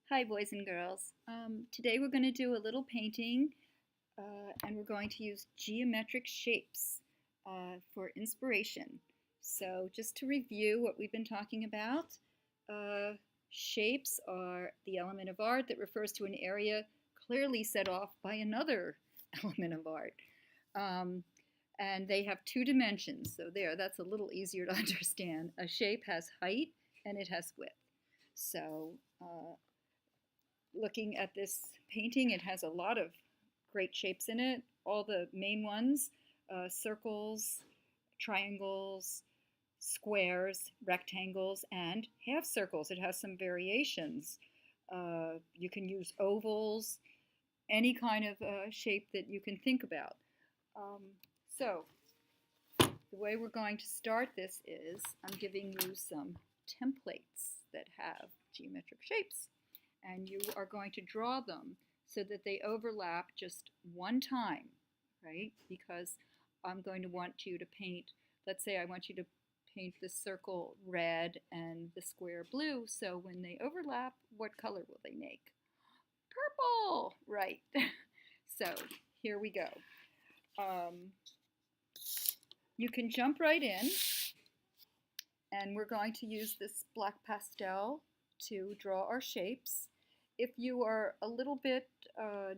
Hi boys and girls. Today we're going to do a little painting and we're going to use geometric shapes for inspiration. So just to review what we've been talking about, uh, shapes are the element of art that refers to an area clearly set off by another element of art. Um, and they have two dimensions, so that's a little easier to understand. A shape has height and it has width. So looking at this painting, it has a lot of great shapes in it. All the main ones, circles, triangles, squares, rectangles, and half circles. It has some variations. You can use ovals, any kind of shape that you can think about. So the way we're going to start this is I'm giving you some templates that have geometric shapes, and you are going to draw them so that they overlap just one time, right? Because I'm going to want you to paint, let's say I want you to paint the circle red and the square blue, so when they overlap, what color will they make? Purple, right. So here we go. You can jump right in, and we're going to use this black pastel to draw our shapes. If you are a little bit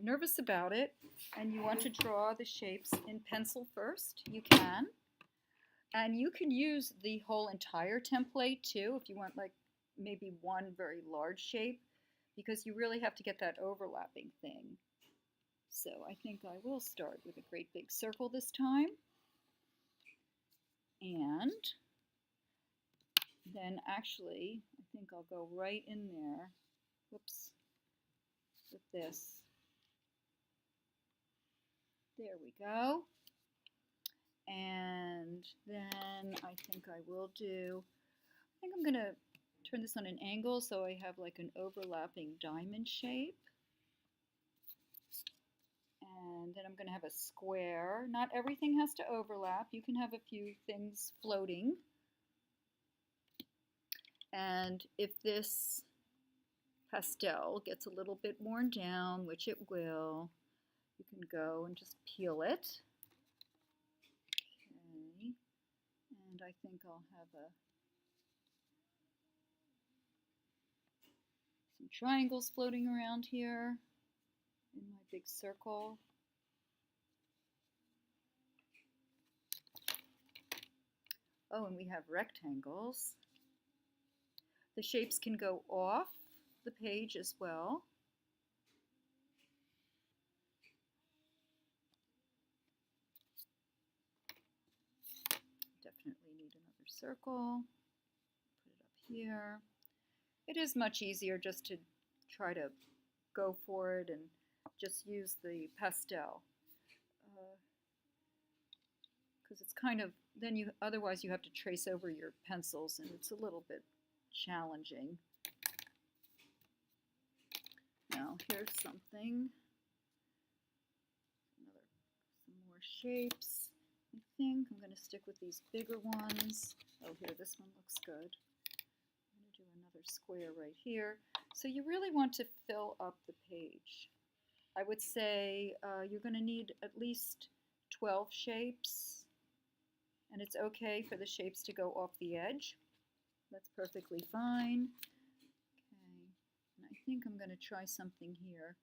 nervous about it and you want to draw the shapes in pencil first, you can. And you can use the whole entire template too if you want like maybe one very large shape, because you really have to get that overlapping thing. So I think I will start with a great big circle this time. And then actually, I think I'll go right in there. Whoops. With this. There we go. And then I think I will do, I think I'm going to turn this on an angle so I have like an overlapping diamond shape. And then I'm going to have a square. Not everything has to overlap. You can have a few things floating. And if this pastel gets a little bit worn down, which it will, you can go and just peel it. Okay. And I think I'll have some triangles floating around here in my big circle. Oh, and we have rectangles. The shapes can go off the page as well. Definitely need another circle. Put it up here. It is much easier just to try to go for it and just use the pastel. Because it's kind of, then you, otherwise you have to trace over your pencils and it's a little bit challenging. Now here's something, some more shapes. I think I'm going to stick with these bigger ones. Oh, here, this one looks good. I'm going to do another square right here. So you really want to fill up the page. I would say you're going to need at least 12 shapes, and it's okay for the shapes to go off the edge. That's perfectly fine. Okay, and I think I'm going to try something here.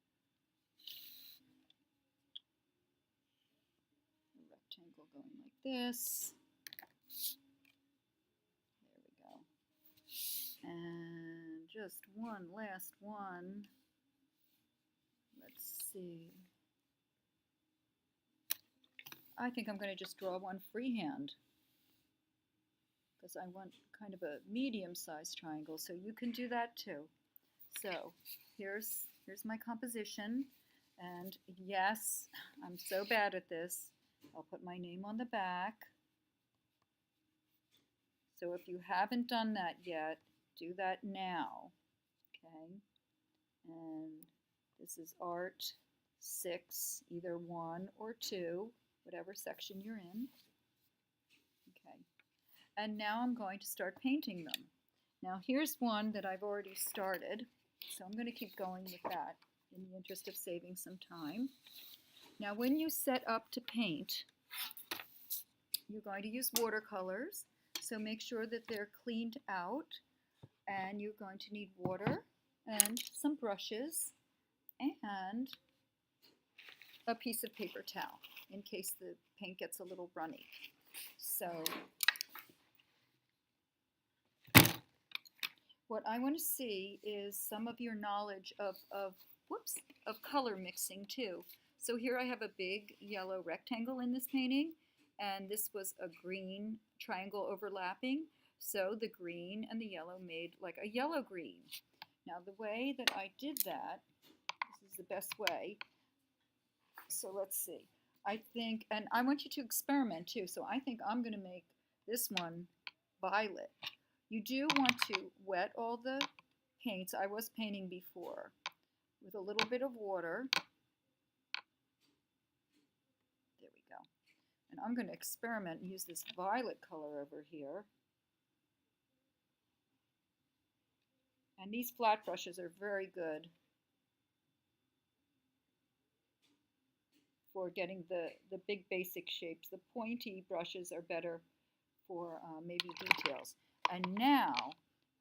A rectangle going like this. There we go. And just one last one. Let's see. I think I'm going to just draw one freehand because I want kind of a medium-sized triangle, so you can do that too. So here's my composition, and yes, I'm so bad at this. I'll put my name on the back. So if you haven't done that yet, do that now. Okay, and this is Art 6, either 1 or 2, whatever section you're in. Okay, and now I'm going to start painting them. Now here's one that I've already started. So I'm going to keep going with that in the interest of saving some time. Now when you set up to paint, you're going to use watercolors, so make sure that they're cleaned out, and you're going to need water and some brushes and a piece of paper towel in case the paint gets a little runny. So what I want to see is some of your knowledge of color mixing too. So here I have a big yellow rectangle in this painting, and this was a green triangle overlapping. So the green and the yellow made like a yellow green. Now the way that I did that, this is the best way. So let's see. I think, and I want you to experiment too. So I think I'm going to make this one violet. You do want to wet all the paints. I was painting before with a little bit of water. There we go. And I'm going to experiment and use this violet color over here. And these flat brushes are very good for getting the big basic shapes. The pointy brushes are better for maybe details. And now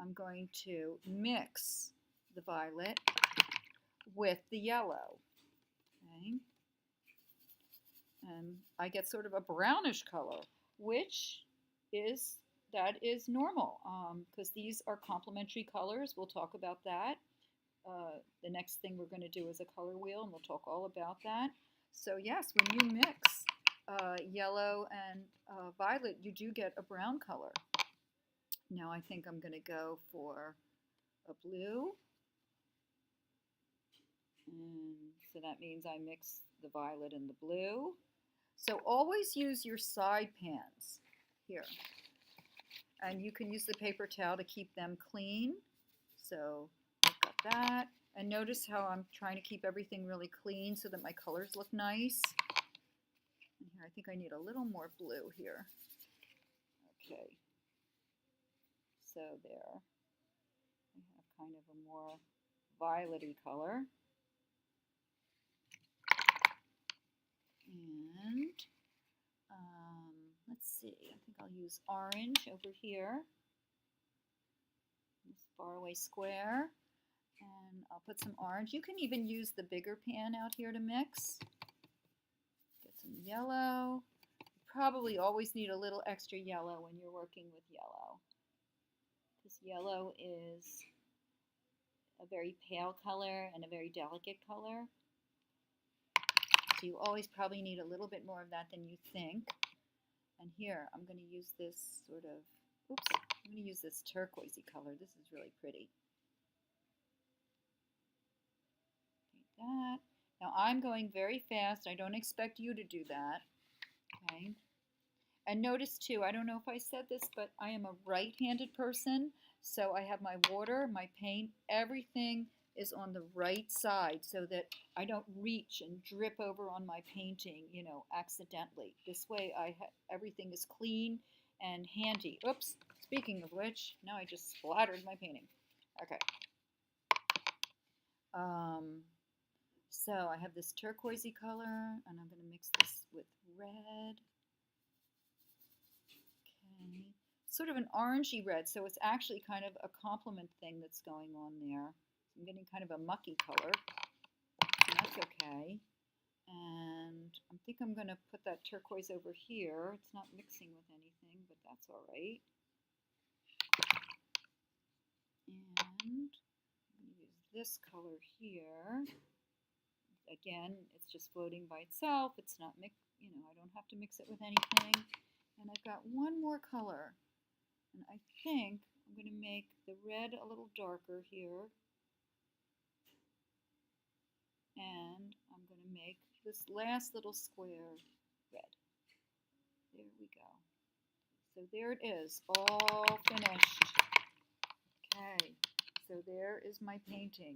I'm going to mix the violet with the yellow. Okay. And I get sort of a brownish color, which is normal because these are complementary colors. We'll talk about that. The next thing we're going to do is a color wheel, and we'll talk all about that. So yes, when you mix yellow and violet, you do get a brown color. Now I think I'm going to go for a blue. And so that means I mix the violet and the blue. So always use your side pans here. And you can use the paper towel to keep them clean. So I've got that. And notice how I'm trying to keep everything really clean so that my colors look nice. And here I think I need a little more blue here. Okay. So there. I have kind of a more violet-y color. And let's see, I think I'll use orange over here, this faraway square, and I'll put some orange. You can even use the bigger pan out here to mix. Get some yellow. You probably always need a little extra yellow when you're working with yellow, because yellow is a very pale color and a very delicate color. So you always probably need a little bit more of that than you think. And here I'm going to use this sort of, I'm going to use this turquoisey color. This is really pretty. Like that. Now I'm going very fast. I don't expect you to do that. Okay. And notice too, I don't know if I said this, but I am a right-handed person. So I have my water, my paint, everything is on the right side so that I don't reach and drip over on my painting, you know, accidentally. This way everything is clean and handy. Oops, speaking of which, now I just splattered my painting. Okay. So I have this turquoisey color, and I'm going to mix this with red. Okay. Sort of an orangey red, so it's actually kind of a complement thing that's going on there. I'm getting kind of a mucky color, and that's okay. And I think I'm going to put that turquoise over here. It's not mixing with anything, but that's all right. And I'm going to use this color here. Again, it's just floating by itself. It's not you know, I don't have to mix it with anything. And I've got one more color, and I think I'm going to make the red a little darker here. And I'm going to make this last little square red. There we go. So there it is, all finished. Okay, so there is my painting.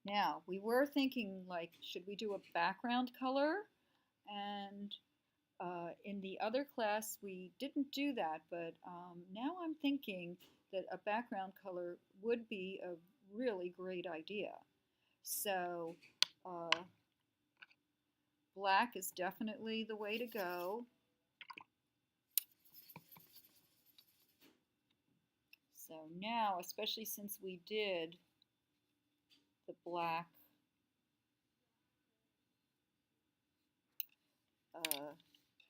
Now, we were thinking, like, should we do a background color? And In the other class, we didn't do that, but now I'm thinking that a background color would be a really great idea. So black is definitely the way to go. So now, especially since we did the black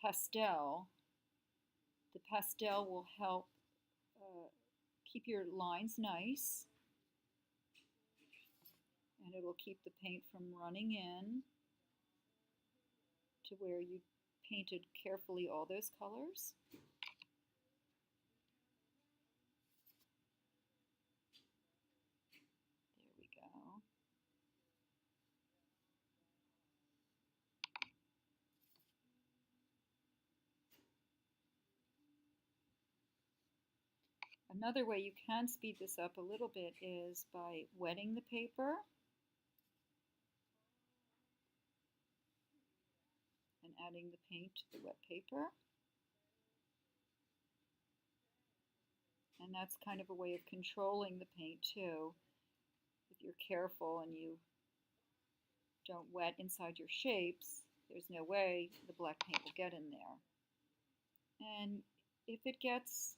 pastel, the pastel will help keep your lines nice, and it will keep the paint from running in to where you painted carefully all those colors. There we go. Another way you can speed this up a little bit is by wetting the paper and adding the paint to the wet paper. And that's kind of a way of controlling the paint too. If you're careful and you don't wet inside your shapes, there's no way the black paint will get in there. And if it gets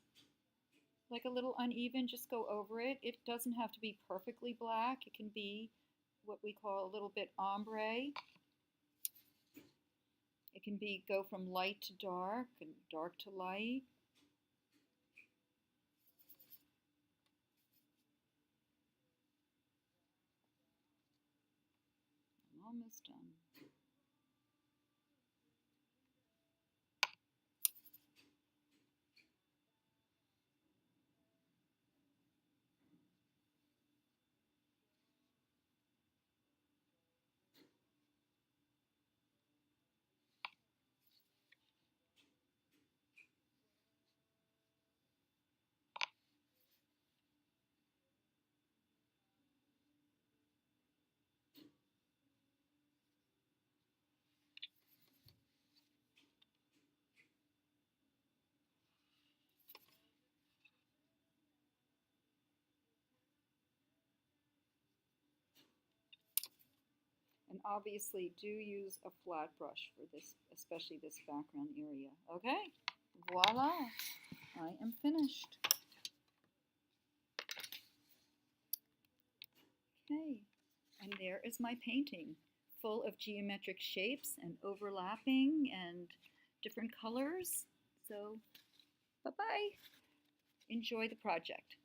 like a little uneven, just go over it. It doesn't have to be perfectly black. It can be what we call a little bit ombre. It can be go from light to dark and dark to light. I'm almost done. And obviously do use a flat brush for this, especially this background area. Okay, voila, I am finished. Okay, and there is my painting, full of geometric shapes and overlapping and different colors. So, bye-bye. Enjoy the project.